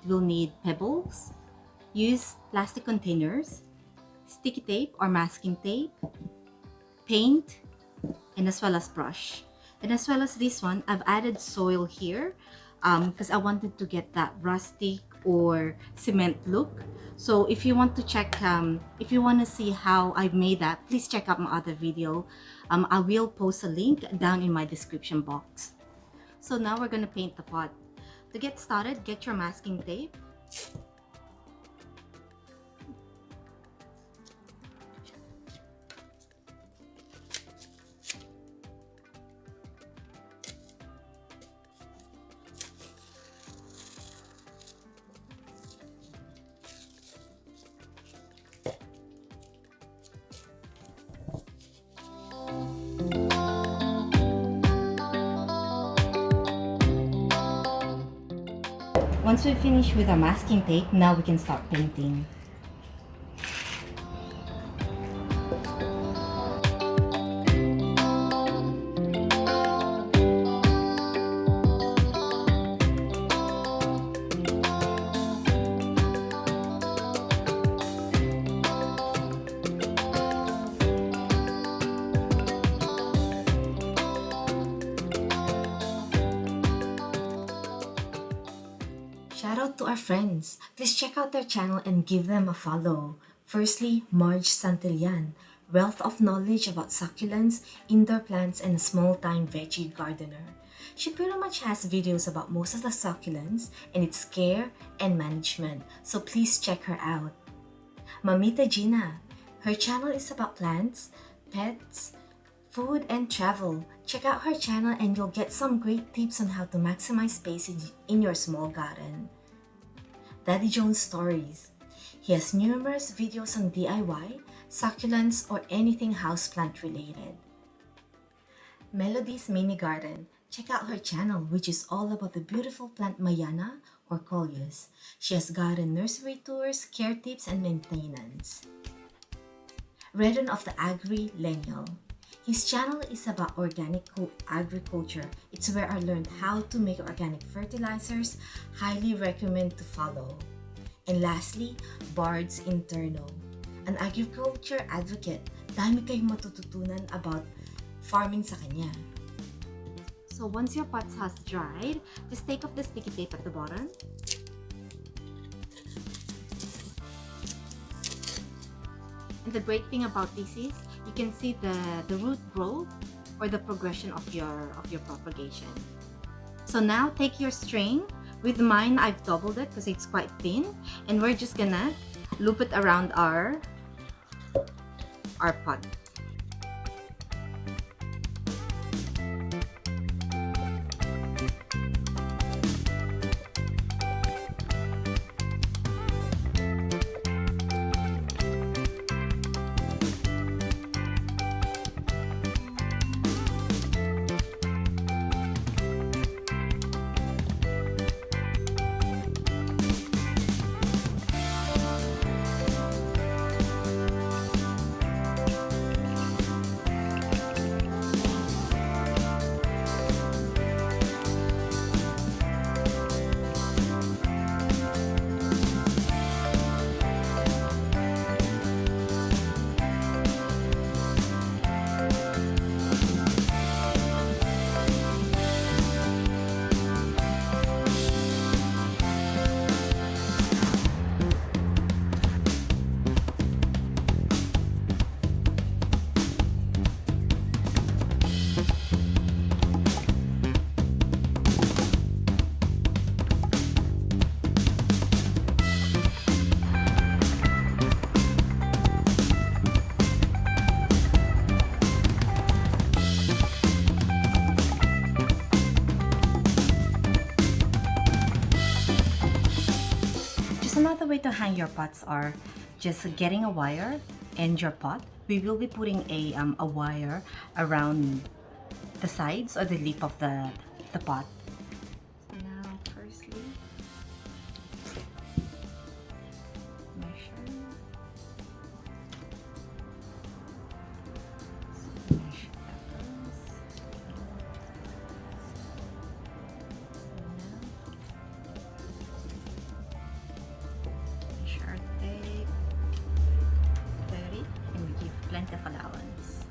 We'll need pebbles, used plastic containers, sticky tape or masking tape, paint, and as well as brush. And as well as this one, I've added soil here because I wanted to get that rustic or cement look. So if you want to check, if you want to see how I've made that, please check out my other video. I will post a link down in my description box. So now we're going to paint the pot. To get started, get your masking tape. Once we finish with our masking tape, now we can start painting. Shout out to our friends. Please check out their channel and give them a follow. Firstly, Marge Santillan, wealth of knowledge about succulents, indoor plants, and a small-time veggie gardener. She pretty much has videos about most of the succulents and its care and management, so please check her out. Mamita Gina, her channel is about plants, pets, food, and travel. Check out her channel and you'll get some great tips on how to maximize space in your small garden. Daddy Jones Stories. He has numerous videos on DIY, succulents, or anything houseplant related. Melody's Mini Garden. Check out her channel, which is all about the beautiful plant Mayana or Coleus. She has garden nursery tours, care tips, and maintenance. Reden of The Agrillenial. His channel is about organic agriculture. It's where I learned how to make organic fertilizers. Highly recommend to follow. And lastly, Bards Interno. An agriculture advocate. Dami kayong matututunan about farming sa kanya. So once your pots has dried, just take off the sticky tape at the bottom. And the great thing about this is you can see the root growth or the progression of your propagation. So now take your string. With mine, I've doubled it because it's quite thin, and we're just gonna loop it around our pot. Also, another way to hang your pots are just getting a wire and your pot. We will be putting a wire around the sides or the lip of the pot. So now, firstly, measure. So measure that first. Measure our tape. 30, and we give plenty of allowance.